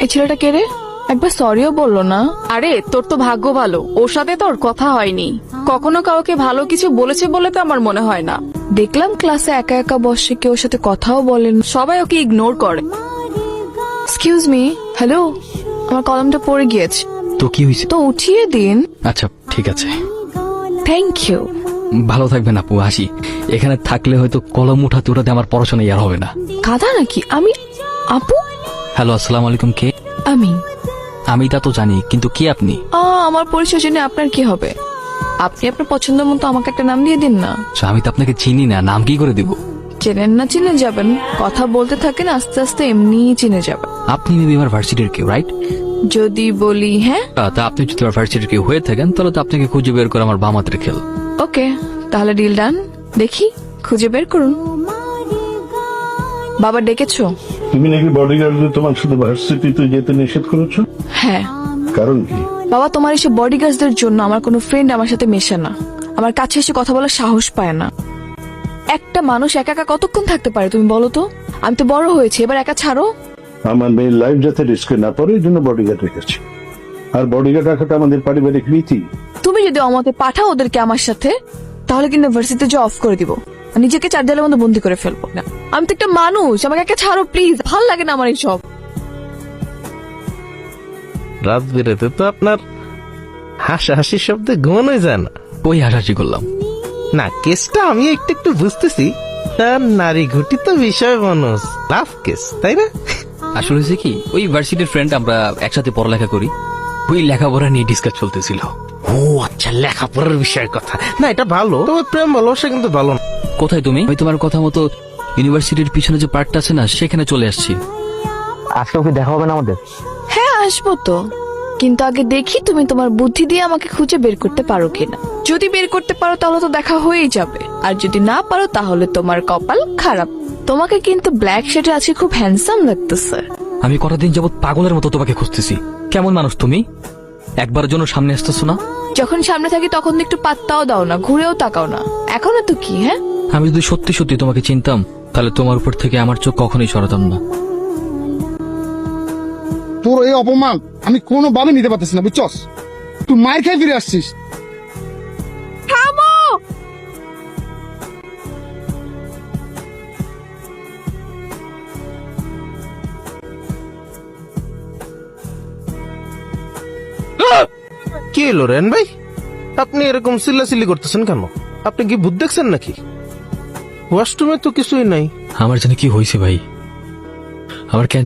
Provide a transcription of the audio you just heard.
এই ছেলেটা কে রে? একবার সরিও বললো না। আরে তোর তো ভাগ্য ভালো, ওর সাথে তোর কথা হয়নি। কখনো কাউকে ভালো কিছু বলেছে বলে তো আমার মনে হয় না। দেখলাম ক্লাসে একা একা বসে, কেউ সাথে কথাও বলেন। সবাই ওকে ইগনোর করে। এক্সকিউজ মি, হ্যালো, আমার কলমটা পড়ে গিয়েছে তো কি হয়েছে? তো উঠিয়ে দিন। আচ্ছা ঠিক আছে, থ্যাংক ইউ। ভালো থাকবেন আপু, আসি। এখানে থাকলে হয়তো কলম উঠাতে উঠাতে আমার পড়াশোনা আর হবে না। কাদা নাকি আমি? আপু? হ্যালো, আসসালামু আলাইকুম। কে? আমি তা তো জানি, কিন্তু কে আপনি? আমার পরিচয় জেনে আপনার কি হবে? আপনি আপনার পছন্দ মতো আমাকে একটা নাম দিয়ে দিন না। আমি তো আপনাকে চিনি না, নাম কি করে দিব? চেনেন না চিনে যাবেন, কথা বলতে থাকেন, আস্তে আস্তে এমনিই চিনে যাবেন। আপনি মেবি আমার ভার্সিটির কেউ, রাইট? যদি বলি হ্যাঁ। তা আপনি যদি আমার ভার্সিটির কেউ হয়ে থাকেন, তাহলে তো আপনাকে খুঁজে বের করে আমার বাম হাতের খেল। ওকে, তাহলে ডিল ডান। দেখি, খুঁজে বের করুন। বাবা ডেকেছো? তুমি নাকি বডিগার্ডদের তোমার সাথে ভার্সিটিতে যেতে নিষেধ করেছো? হ্যাঁ। কারণ কি? বাবা, তোমার এসব বডিগার্ডদের জন্য আমার কোনো ফ্রেন্ড আমার সাথে মেশে না, আমার কাছে এসে কথা বলার সাহস পায় না। একটা মানুষ একা একা কতক্ষণ থাকতে পারে তুমি বলো তো? আমি তো বড় হয়েছি, এবার একা ছাড়ো। আমার মেয়ের লাইফ যাতে রিস্কে না পড়ে, এই জন্য বডিগার্ড রেখেছি। আর বডিগার্ড রাখাটা আমাদের পারিবারিক রীতি। তুমি যদি অমতে পাঠাও ওদেরকে আমার সাথে, তাহলে কিন্তু ভার্সিটিতে জব অফ করে দিব, আর নিজেকে 4 দেয়ালের মধ্যে বন্দি করে ফেলবো। না, আমি তো একটা মানুষ, আমাকে একা ছাড়ো প্লিজ, ভাল লাগে না আমার এইসব। রাত বেরোতে তো আপনার হাসাহাসি শব্দে ঘুমানোই যায় না। ওই হাসাহাসি করলাম না, কেসটা আমি একটু একটু বুঝতেছি। তার নারী ঘটিত বিষয় মানুষ, লাভ কেস, তাই না? আসলে হয়েছে কি, ওই ভার্সিটির ফ্রেন্ড, আমরা একসাথে পড়ালেখা করি, ওই লেখাপড়া নিয়ে ডিসকাস চলতেছিল। ও আচ্ছা, লেখাপড়ার বিষয়ের কথা। না, এটা ভালো, তবে প্রেম ভালোবাসা কিন্তু ভালো না। কোথায় তুমি? আমি তোমার কথা মতো ইউনিভার্সিটির পিছনে যে পার্কটা আছে না, সেখানে চলে আসছি। আজকে ওকে দেখা হবে না আমাদের? হ্যাঁ আসবো তো, কিন্তু আগে দেখি তুমি তোমার বুদ্ধি দিয়ে আমাকে খুঁজে বের করতে পারো কিনা। যদি বের করতে পারো তাহলে তো দেখা হয়েই যাবে, আর যদি না পারো তাহলে তোমার কপাল খারাপ। তোমাকে কিন্তু ব্ল্যাক শার্টে আছে, খুব হ্যান্ডসাম লাগতেছে। আমি কটা দিন যাবত পাগলের মতো তোমাকে খুঁজতেছি। কেমন মানুষ তুমি? একবারের জন্য সামনে আসতেছো না? যখন সামনে থাকি তখন তো একটু পাত্তাও দাও না, ঘুরেও তাকাও না। এখনো তো কি? হ্যাঁ, আমি যদি সত্যি সত্যি তোমাকে চিনতাম, তাহলে তোমার উপর থেকে আমার চোখ কখনোই সরাতাম না। তোর এই অপমান আমি কোনোভাবে নিতে পারতেছি না, বুঝছস? তুই মায়ের খেয়ে ফিরে আসছিস। কি এলো রেন ভাই, আপনি এরকম চিল্লাচিল্লি করতেছেন কেন? আপনি কি ভূত দেখছেন নাকি? ওয়াশরুমে তো কিছুই নাই। আমার জানি কি হয়েছে ভাই, আমার